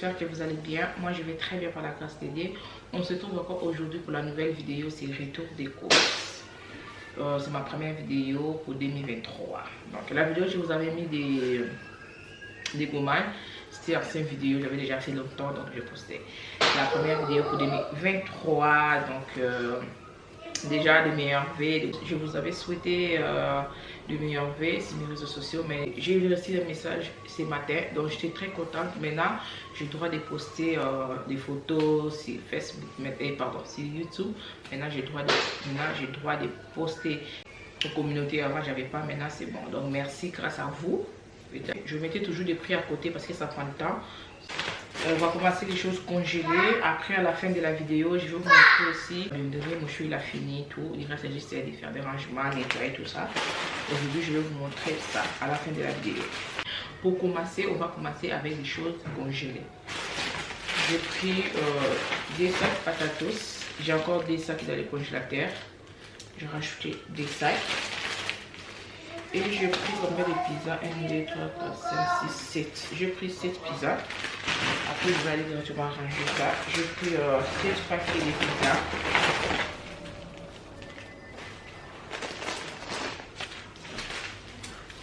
j'espère que vous allez bien. Moi je vais très bien par la grâce de Dieu. On se retrouve encore aujourd'hui pour la nouvelle vidéo, c'est retour des courses. C'est ma première vidéo pour 2023. Donc la vidéo je vous avais mis des gommages. C'était ancienne vidéo, j'avais déjà fait longtemps donc je postais la première vidéo pour 2023. Donc déjà de meilleurs vœux. Je vous avais souhaité de meilleurs vœux sur mes réseaux sociaux, mais j'ai eu aussi le message ce matin, donc j'étais très contente. Maintenant j'ai le droit de poster des photos sur Facebook, pardon, sur YouTube. Maintenant j'ai le droit de poster aux communautés. Avant j'avais pas, maintenant c'est bon. Donc merci, grâce à vous. Je mettais toujours des prix à côté parce que ça prend du temps. On va commencer les choses congelées. Après, à la fin de la vidéo, je vais vous montrer aussi. Le dernier mouchou, il a fini tout. Il reste juste de faire des rangements, nettoyer tout ça. Aujourd'hui, je vais vous montrer ça à la fin de la vidéo. Pour commencer, on va commencer avec des choses congelées. J'ai pris des sacs patatos. J'ai encore des sacs dans le congélateur. J'ai rajouté des sacs. Et j'ai pris combien de pizzas? 1, 2, 3, 4, 5, 6, 7. J'ai pris 7 pizzas. Après, je vais aller directement ranger ça. J'ai pris 7 paquets de pizzas.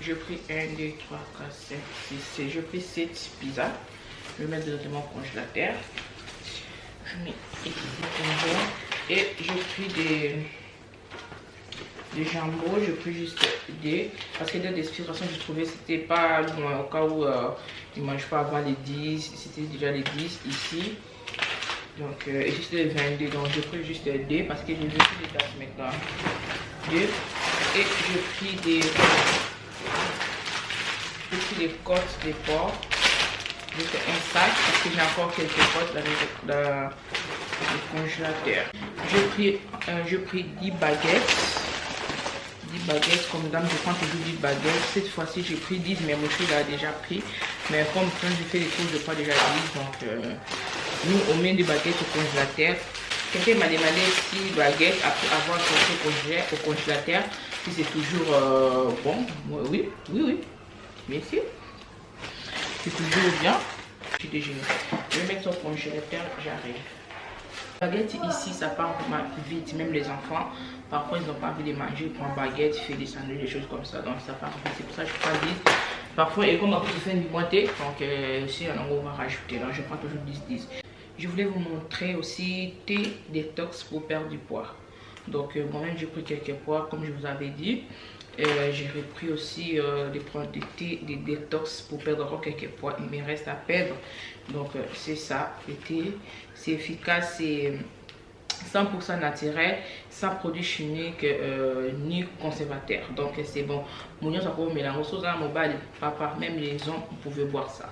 J'ai pris 1, 2, 3, 4, 5, 6, 7. J'ai pris 7 pizzas. Je vais mettre directement au congélateur. Je mets ici le congélateur. Et j'ai pris des jambons, j'ai pris juste des, parce que dans la description je trouvais c'était pas loin, au cas où ils ne mangent pas avant les 10, c'était déjà les 10 ici, donc juste les 22, donc j'ai pris juste des parce que j'ai vu les dates maintenant, 2, et j'ai pris des côtes de porc, juste un sac parce que j'ai encore quelques côtes dans le congélateur. J'ai pris 10 baguettes. 10 baguettes, comme dame je prends toujours 10 baguettes. Cette fois-ci j'ai pris 10, mais mon chou l'a déjà pris, mais comme quand je fais les courses je prends déjà 10, donc nous on met des baguettes au congélateur. Quelqu'un m'a demandé si baguettes après avoir sorti au congélateur si c'est toujours bon. Oui, bien sûr, c'est toujours bien. Je vais déjeuner, je vais mettre au congélateur, j'arrive. Baguette ici ça part vraiment vite, même les enfants parfois ils n'ont pas envie de manger, ils prennent baguette, ils font des sandwichs, des choses comme ça, donc ça part vite, c'est pour ça que je prends 10 parfois. Et comme après je fais une moitié, donc si on va rajouter, donc je prends toujours 10. Je voulais vous montrer aussi thé détox pour perdre du poids. Donc moi-même j'ai pris quelques poids comme je vous avais dit. J'ai repris aussi des produits de thé, des détox pour perdre encore quelques poids. Il me reste à perdre. Donc c'est ça, le thé. C'est efficace, c'est 100% naturel, sans produits chimiques ni conservateurs. Donc c'est bon. Papa, même les hommes pouvaient boire ça.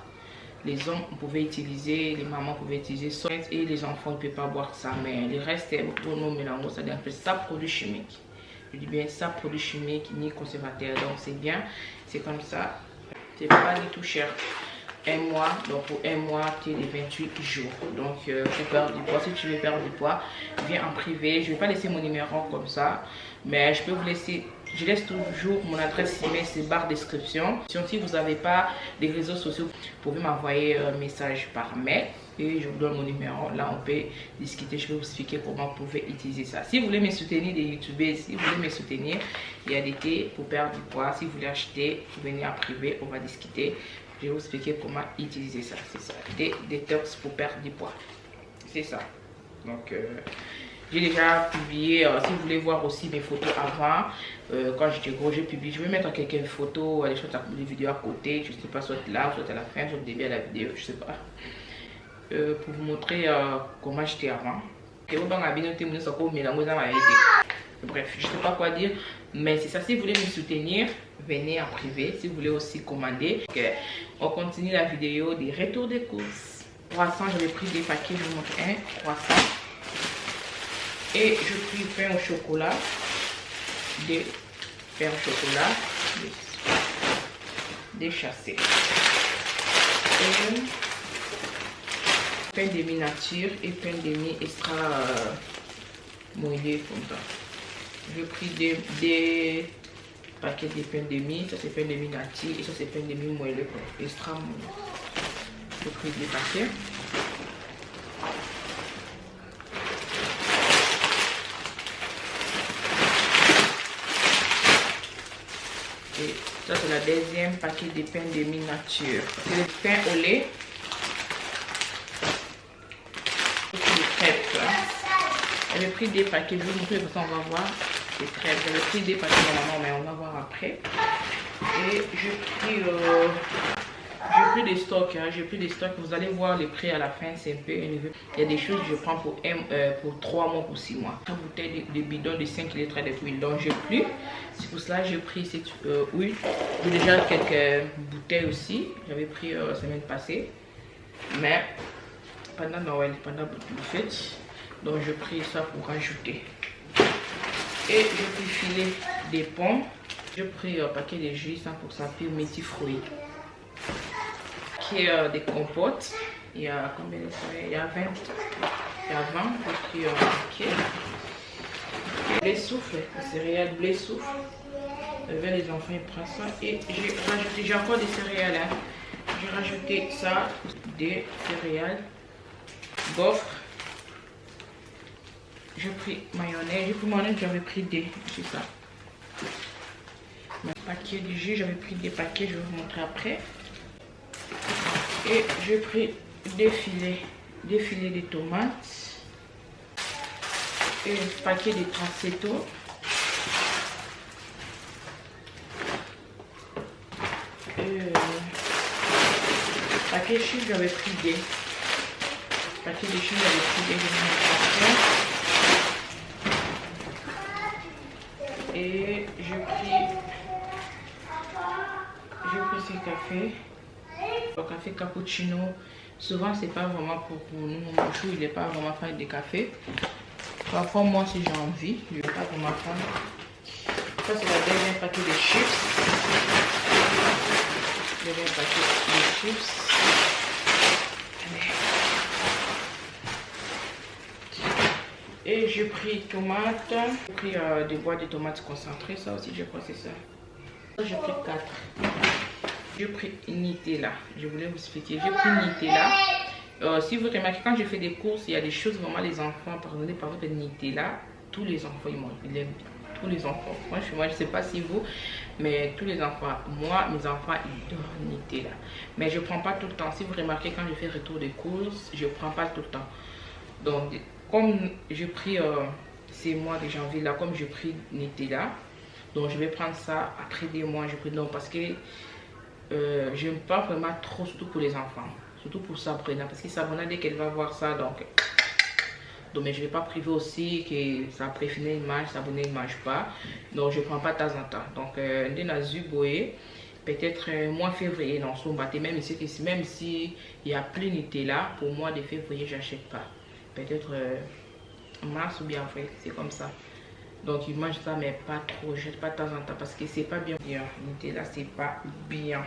Les hommes pouvaient utiliser, les mamans pouvaient utiliser ça. Et les enfants ne peuvent pas boire ça. Mais le reste, pour nous, mélange, ça devient ça produits chimiques. Je dis bien ça, produits chimiques ni conservateurs. Donc c'est bien, c'est comme ça. C'est pas du tout cher. Un mois, donc pour un mois, tu es les 28 jours. Donc pour perdre du poids, si tu veux perdre du poids, viens en privé. Je ne vais pas laisser mon numéro comme ça, mais je peux vous laisser. Je laisse toujours mon adresse email, c'est barre description. Si vous n'avez pas des réseaux sociaux, vous pouvez m'envoyer un message par mail et je vous donne mon numéro. Là, on peut discuter. Je vais vous expliquer comment vous pouvez utiliser ça. Si vous voulez me soutenir, des youtubeurs, si vous voulez me soutenir, il y a des thés pour perdre du poids. Si vous voulez acheter, vous venez en privé, on va discuter. Je vais vous expliquer comment utiliser ça. C'est ça, des détox pour perdre du poids. C'est ça. Donc, j'ai déjà publié. Si vous voulez voir aussi mes photos avant, quand j'étais gros, j'ai publié. Je vais mettre quelques photos, des vidéos à côté. Je ne sais pas, soit là, soit à la fin, soit au début de la vidéo. Je ne sais pas. Pour vous montrer comment j'étais avant. Bref, je ne sais pas quoi dire, mais c'est ça. Si vous voulez me soutenir, venez en privé. Si vous voulez aussi commander, on continue la vidéo des retours des courses. Croissant, j'avais pris des paquets, je vous montre un croissant. Et je pris pain au chocolat, des pains au chocolat, des chassés. Et pain demi-nature et pain demi-extra moelleux comme ça. J'ai pris des paquets de pain demi, ça c'est pain demi nature et ça c'est pain demi moelleux extra moelleux. J'ai pris des paquets. la deuxième paquet de pain demi-nature. C'est le pain au lait. Des crêpes. J'avais pris des paquets, je vais vous montrer parce qu'on va voir des crêpes. J'avais pris des paquets normalement, mais on va voir après. Et j'ai pris des stocks, hein. J'ai pris des stocks. Vous allez voir les prix à la fin, c'est un peu élevé. Il y a des choses que je prends pour 3 mois, pour 6 mois. Une bouteille de bidon de 5 litres d'huile, donc j'ai pris. C'est pour cela que j'ai pris cette huile. J'ai déjà quelques bouteilles aussi. J'avais pris la semaine passée. Mais pendant Noël, pendant le fête, donc j'ai pris ça pour rajouter. Et j'ai pris filet des pommes. J'ai pris un paquet de jus 100% pur multifruits. Qui est des compotes. Il y a combien de céréales? Il y a 20. Il y a 20. J'ai pris un paquet. Blé souffle, les céréales blé souffle. Les enfants ils prennent ça. Et j'ai encore des céréales. Hein. J'ai rajouté ça. Des céréales. Gaufres. J'ai pris mayonnaise. J'ai pris mayonnaise, j'avais pris des. C'est ça. Un paquet de jus, j'avais pris des paquets, je vais vous montrer après. Et j'ai pris des filets de tomates. Et un paquet de transetto. Paquet de chips, j'avais pris des. Paquet de chips, j'avais pris des. Et j'ai pris ce café. Le café cappuccino. Souvent, c'est pas vraiment pour nous. Mon chou, il n'est pas vraiment fan de café. Parfois, moi, si j'ai envie, je ne vais pas vraiment fan. Ça, c'est la deuxième paquet de chips. Deuxième paquet de chips. Et j'ai pris tomates. J'ai pris des boîtes de tomates concentrées. Ça aussi, je crois que c'est ça. J'ai pris 4. J'ai pris Nutella. Je voulais vous expliquer. J'ai pris Nutella. Si vous remarquez, quand je fais des courses, il y a des choses vraiment les enfants. Pardonnez par exemple, Nutella. Tous les enfants, ils mangent. Ils aiment. Tous les enfants. Moi, je ne sais pas si vous, mais tous les enfants. Moi, mes enfants, ils adorent Nutella. Mais je ne prends pas tout le temps. Si vous remarquez, quand je fais retour des courses, je ne prends pas tout le temps. Donc, comme j'ai pris ces mois de janvier là, comme j'ai pris Nutella, donc je vais prendre ça après des mois. Je pris donc parce que j'aime pas vraiment trop, surtout pour les enfants, surtout pour Sabrina, parce que Sabrina, dès qu'elle va voir ça, donc mais je vais pas priver aussi que sa préférée il mange, Sabrina ne mange pas, donc je prends pas de temps en temps. Donc peut-être mois février dans son bâté, même si il y a plus Nutella, pour moi de février j'achète pas. Peut-être mars ou bien avril, c'est comme ça. Donc ils mangent ça, mais pas trop, je jette pas de temps en temps parce que c'est pas bien. Nutella, c'est pas bien.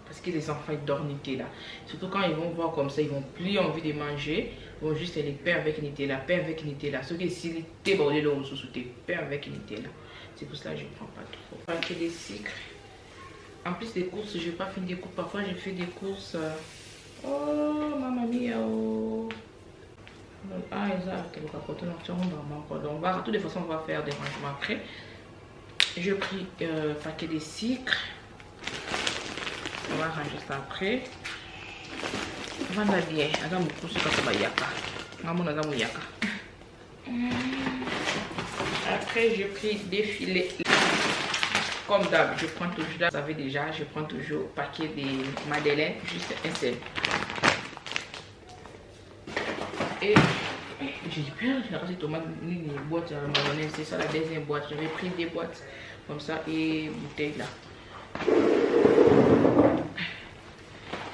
Parce que les enfants ils adorent Nutella. Surtout quand ils vont voir comme ça, ils vont plus envie de manger. Ils vont juste les pains avec Nutella, pain avec Nutella. Ce qui est si t'es bordé le sous pain avec Nutella. C'est pour ça que je ne prends pas trop. Paquet de sucre. En plus des courses, je n'ai pas fait des courses. Parfois j'ai fait des courses. Oh, mamma mia, oh. Ah, exact. Donc, de toutes les façons, on va faire des rangements après. J'ai pris paquet de sucre. On va ranger ça après. On va bien. Après, j'ai pris des filets. Comme d'hab, je prends toujours, vous savez déjà, je prends toujours paquet de madeleine, juste un seul. Et j'ai peur, j'ai ramassé tomates, une boîte à mayonnaise, c'est ça la deuxième boîte. J'avais pris des boîtes comme ça et bouteille là.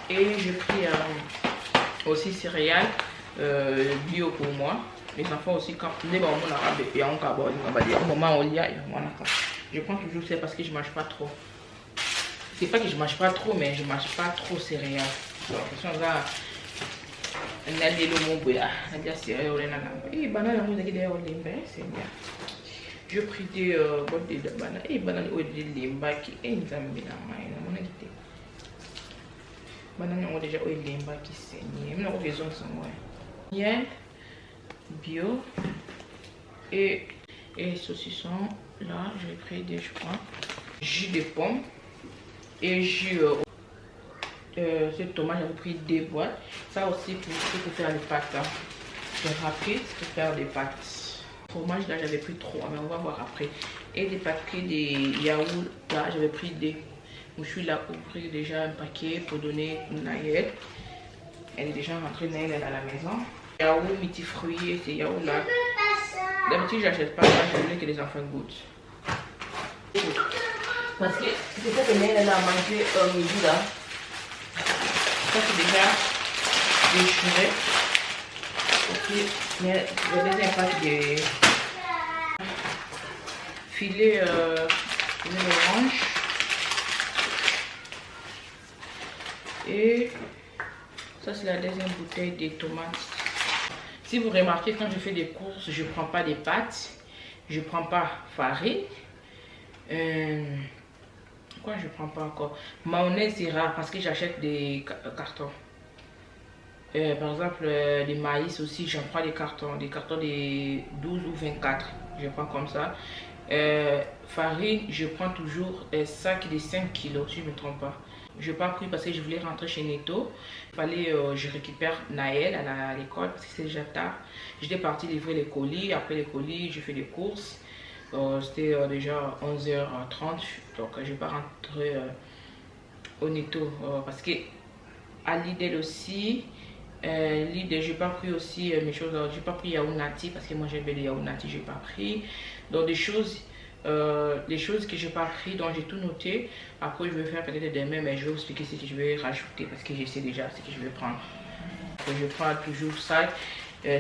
Et j'ai pris aussi céréales bio pour moi. Les enfants aussi, quand les mamans arabes et en carbone, on va dire, au moment où il y a, je prends toujours ça parce que je mange pas trop. C'est pas que je mange pas trop, mais je mange pas trop céréales. Donc, on va je pris des boîtes de bananes et bananes au limba qui est une banane ont déjà au limba qui saigne. Nous avons besoin de ça. Miel bio et saucisson. Là, je vais pris des, je crois. jus de pomme et jus cette tomate, j'avais pris 2 boîtes. Ça aussi pour faire les pâtes. Hein. C'est rapide pour faire des pâtes. Fromage là j'avais pris 3, mais on va voir après. Et des paquets de yaourt là j'avais pris 2. Je suis là pour ouvrir déjà un paquet pour donner une Naël. Elle est déjà rentrée, Naël elle est à la maison. Yaourt multifruits, ces yaourts là. D'habitude j'achète pas ça, je voulais que les enfants goûtent. Parce que c'est ça que Naël elle a mangé au midi là. Ça c'est déjà déchiré. Ok, mais le deuxième pack de filet orange. Et ça c'est la deuxième bouteille de tomates. Si vous remarquez, quand je fais des courses, je ne prends pas des pâtes, je ne prends pas farine. Quoi je ne prends pas encore? Mayonnaise c'est rare parce que j'achète des cartons. Par exemple, les maïs aussi, j'en prends des cartons de 12 ou 24. Je prends comme ça. Farine, je prends toujours un sac de 5 kilos, si je ne me trompe pas. Je n'ai pas pris parce que je voulais rentrer chez Netto. Il fallait je récupère Naël à l'école parce que c'est déjà tard. J'étais partie livrer les colis. Après les colis, je fais les courses. C'était déjà 11h30. Donc je ne vais pas rentrer au Netto parce que à Lidl aussi. Lidl, j'ai pas pris aussi mes choses. J'ai pas pris yaourt nati parce que moi j'aime bien les yaourt nati, j'ai pas pris. Donc des choses. Les choses que j'ai pas pris, donc j'ai tout noté. Après je vais faire peut-être demain, mais je vais vous expliquer ce que je vais rajouter parce que je sais déjà ce que je vais prendre. Donc, je prends toujours ça,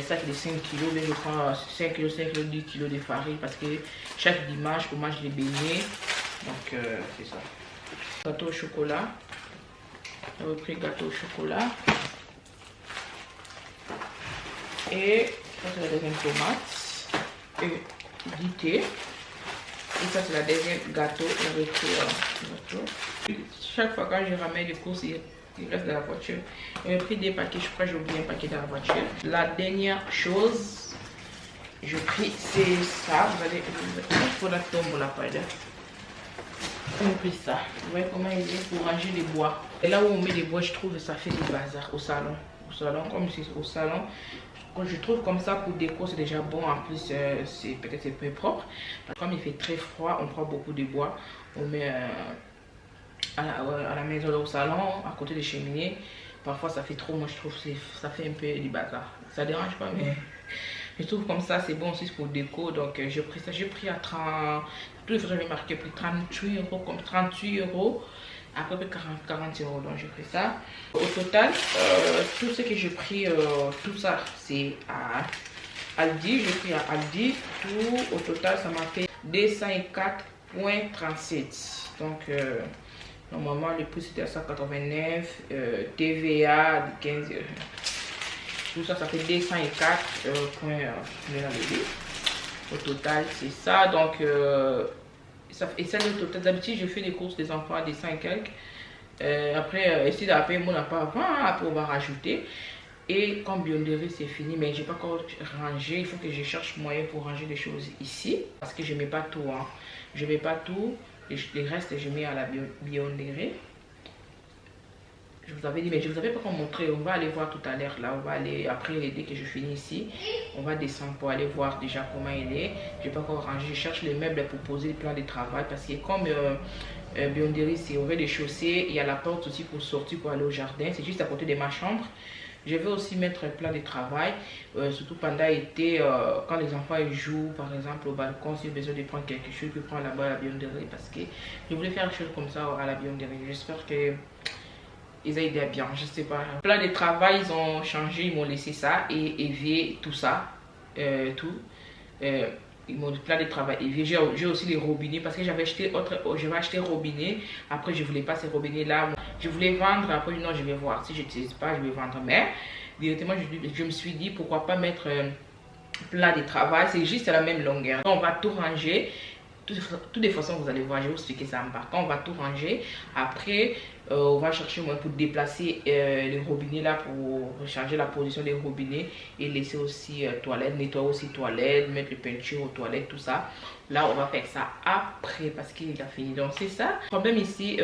sac de 5 kg, mais je prends 5 kg, 5 kg, 10 kg de farine parce que chaque dimanche on mange les beignets. Donc c'est ça. Gâteau au chocolat. J'ai pris gâteau au chocolat. Et ça c'est la deuxième tomate. Et du thé. Et ça c'est la deuxième gâteau. Chaque fois quand je ramène les courses, il reste dans la voiture. J'ai pris des paquets, je crois que j'ai oublié un paquet dans la voiture. La dernière chose, je pris c'est ça. Vous allez pour la tombe là, pardon. J'ai pris ça. Vous voyez comment il est pour ranger les bois. Et là où on met les bois, je trouve que ça fait du bazar au salon. Au salon, comme c'est au salon. Quand je trouve comme ça pour déco c'est déjà bon, en plus c'est peut-être c'est peu propre. Comme il fait très froid, on prend beaucoup de bois, on met à la maison au salon, à côté des cheminées. Parfois ça fait trop, moi je trouve que ça fait un peu du bazar. Ça dérange pas mais je trouve comme ça c'est bon aussi pour déco. Donc j'ai pris ça, j'ai pris à 30, tous les fois j'avais marqué plus 38 euros, comme 38 euros. À peu près 40 euros, donc j'ai pris ça. Au total, tout ce que j'ai pris, tout ça, c'est à Aldi. J'ai pris à Aldi. Tout au total, ça m'a fait 204,37. Donc, normalement, le prix c'était à 189. TVA de 15 euros. Tout ça, ça fait 204,37. Au total, c'est ça. Donc, et ça le total, d'habitude je fais des courses des enfants à des 5 quelques. Après essayer d'appeler mon appart avant, après on va rajouter. Et comme Bionderie c'est fini, mais j'ai pas encore rangé, il faut que je cherche moyen pour ranger les choses ici parce que je mets pas tout, hein. Je mets pas tout, les restes je mets à la Bionderie. Je vous avais dit, mais je vous avais pas montré. On va aller voir tout à l'heure là. On va aller après, dès que je finis ici, on va descendre pour aller voir déjà comment il est. Je n'ai pas encore rangé. Je cherche les meubles pour poser le plan de travail parce que comme Bionderie c'est au rez-de-chaussée, il y a la porte aussi pour sortir pour aller au jardin. C'est juste à côté de ma chambre. Je vais aussi mettre un plan de travail, surtout pendant l'été, quand les enfants jouent par exemple au balcon, si j'ai besoin de prendre quelque chose, je peux prendre là-bas à la Bionderie parce que je voulais faire quelque chose comme ça à la Bionderie. J'espère que ils aident bien, je sais pas. Le plan de travail, ils ont changé, ils m'ont laissé ça et évier tout ça, tout. Ils m'ont dit plan de travail évier. J'ai aussi les robinets parce que j'avais acheté je vais acheter robinet. Après, je voulais pas ces robinets là. Je voulais vendre. Après, non, je vais voir. Si je n'utilise pas, je vais vendre. Mais directement, je me suis dit pourquoi pas mettre plan de travail. C'est juste à la même longueur. On va tout ranger. toutes les façons, vous allez voir, je vais vous expliquer ça en bas. Quand on va tout ranger, après, on va chercher moins pour déplacer les robinets là, pour changer la position des robinets et laisser aussi toilette, nettoyer aussi toilette, mettre les peintures aux toilettes, tout ça. Là, on va faire ça après parce qu'il a fini. Donc, c'est ça. Le problème ici,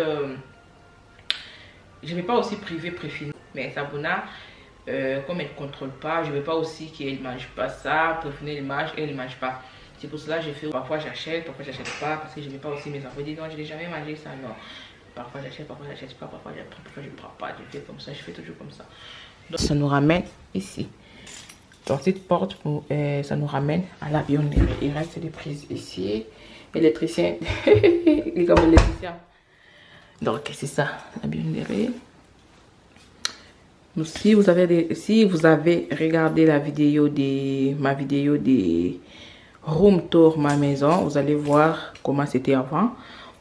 je ne vais pas aussi priver préfini. Mais Sabuna, comme elle ne contrôle pas, je ne veux pas aussi qu'elle ne mange pas ça. Préfini, elle mange et elle ne mange pas. C'est pour cela que j'ai fait, parfois j'achète pas, parce que je n'ai pas aussi mes enfants. Ils disent non, je n'ai jamais mangé ça, non. Parfois j'achète pas, parfois je prends pas. Je fais comme ça, je fais toujours comme ça. Donc, ça nous ramène ici. Donc cette porte, ça nous ramène à la bionnerie. Il reste des prises ici. Électricien, il est comme électricien. Donc c'est ça, la bionnerie. Donc, si vous avez regardé la vidéo ma vidéo des room tour ma maison, vous allez voir comment c'était avant.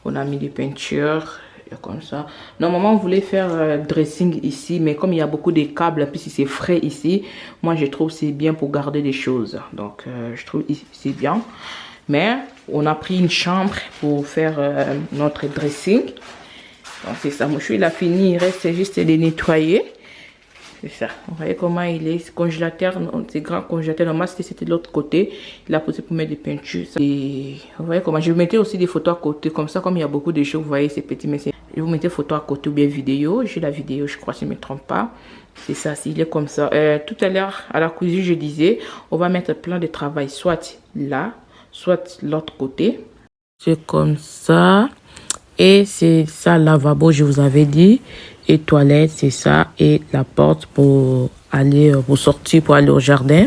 On a mis des peintures comme ça. Normalement on voulait faire dressing ici, mais comme il y a beaucoup de câbles, puis si c'est frais ici, moi je trouve c'est bien pour garder des choses. Donc je trouve c'est bien, mais on a pris une chambre pour faire notre dressing. Donc c'est ça, Mouchou il a fini, il reste juste de nettoyer. C'est ça. Vous voyez comment il est. Congélateur, c'est grand congélateur. Normalement, c'était de l'autre côté. Il a posé pour mettre des peintures. Et vous voyez comment. Je vous mettais aussi des photos à côté. Comme ça, comme il y a beaucoup de choses, vous voyez, c'est petit. Mais je vous mettais photos à côté ou bien vidéo. J'ai la vidéo, je crois, si je ne me trompe pas. C'est ça, il est comme ça. Tout à l'heure, à la cuisine, je disais, on va mettre plein de travail. Soit là, soit l'autre côté. C'est comme ça. Et c'est ça, lavabo, je vous avais dit. Et toilette, c'est ça. Et la porte pour aller, pour sortir, pour aller au jardin.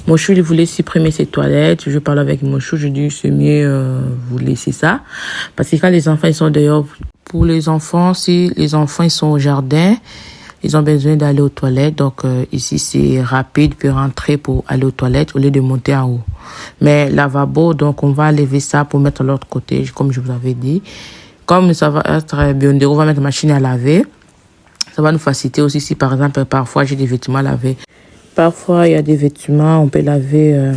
Mochou, il voulait supprimer ses toilettes. Je parle avec Mochou, je dis, c'est mieux, vous laissez ça. Parce que quand les enfants, ils sont dehors, pour les enfants, si les enfants, ils sont au jardin, ils ont besoin d'aller aux toilettes. Donc, ici, c'est rapide, puis rentrer pour aller aux toilettes au lieu de monter en haut. Mais lavabo, donc, on va lever ça pour mettre de l'autre côté, comme je vous avais dit. Comme ça va être bien, on va mettre la machine à laver. Ça va nous faciliter aussi si, par exemple, parfois, j'ai des vêtements à laver. Parfois, il y a des vêtements, on peut laver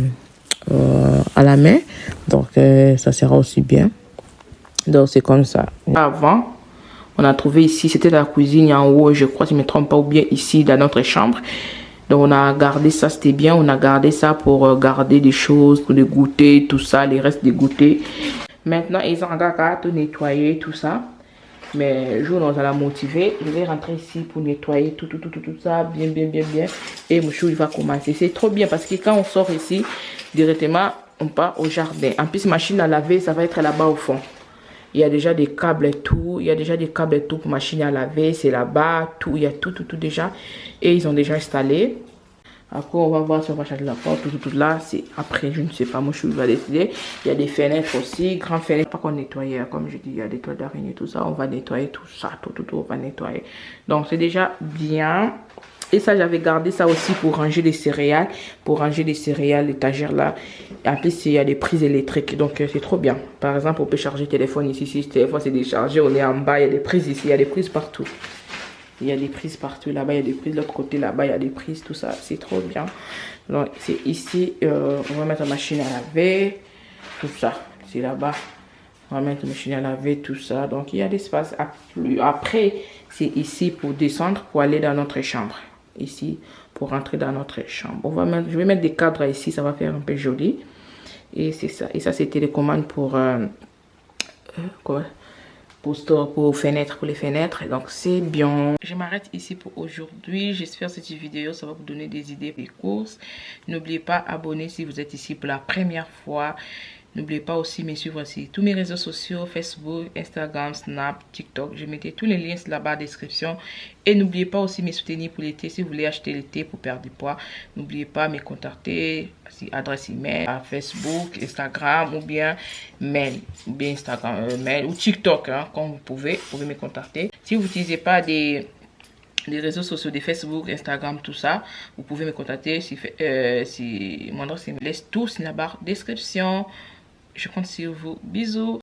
à la main. Donc, ça sera aussi bien. Donc, c'est comme ça. Avant, on a trouvé ici, c'était la cuisine en haut, je crois, si je ne me trompe pas, ou bien ici, dans notre chambre. Donc, on a gardé ça, c'était bien. On a gardé ça pour garder des choses, pour les goûter, tout ça, les restes des goûters. Maintenant, ils ont encore qu'à tout nettoyer, tout ça. Mais jour, on va la motiver. Je vais rentrer ici pour nettoyer tout ça, bien. Et Mouchou, il va commencer. C'est trop bien parce que quand on sort ici, directement, on part au jardin. En plus, machine à laver, ça va être là-bas au fond. Il y a déjà des câbles et tout. Il y a déjà des câbles et tout pour machine à laver. C'est là-bas, tout. Il y a tout déjà. Et ils ont déjà installé. Après, on va voir si on va changer la porte, tout là. C'est après, je ne sais pas, moi je vais décider. Il y a des fenêtres aussi, grandes fenêtres. Pas qu'on nettoie, comme je dis, il y a des toiles d'araignée, tout ça. On va nettoyer tout ça, tout, on va nettoyer. Donc, c'est déjà bien. Et ça, j'avais gardé ça aussi pour ranger les céréales. Pour ranger les céréales, l'étagère là. Et en plus, il y a des prises électriques. Donc, c'est trop bien. Par exemple, on peut charger le téléphone ici. Si le téléphone c'est déchargé, on est en bas. Il y a des prises ici. Il y a des prises partout. Il y a des prises partout. Là-bas, il y a des prises. De l'autre côté, là-bas, il y a des prises. Tout ça, c'est trop bien. Donc, c'est ici. On va mettre la machine à laver. Tout ça. C'est là-bas. On va mettre la machine à laver. Tout ça. Donc, il y a l'espace. Après, c'est ici pour descendre. Pour aller dans notre chambre. Ici, pour rentrer dans notre chambre. Je vais mettre des cadres ici. Ça va faire un peu joli. Et c'est ça. Et ça, c'était les commandes pour... pour fenêtres, pour les fenêtres. Donc c'est bien. Je m'arrête ici pour aujourd'hui. J'espère que cette vidéo ça va vous donner des idées des courses. N'oubliez pas abonner si vous êtes ici pour la première fois. N'oubliez pas aussi me suivre sur tous mes réseaux sociaux, Facebook, Instagram, Snap, TikTok. Je mettrai tous les liens là-bas en description. Et n'oubliez pas aussi me soutenir pour l'été. Si vous voulez acheter l'été pour perdre du poids, n'oubliez pas de me contacter. Adresse email à Facebook, Instagram ou bien mail. Ou bien Instagram, mail ou TikTok. Hein, quand vous pouvez me contacter. Si vous n'utilisez pas les réseaux sociaux de Facebook, Instagram, tout ça, vous pouvez me contacter si mon adresse email laisse tous dans la barre description. Je compte sur vous. Bisous.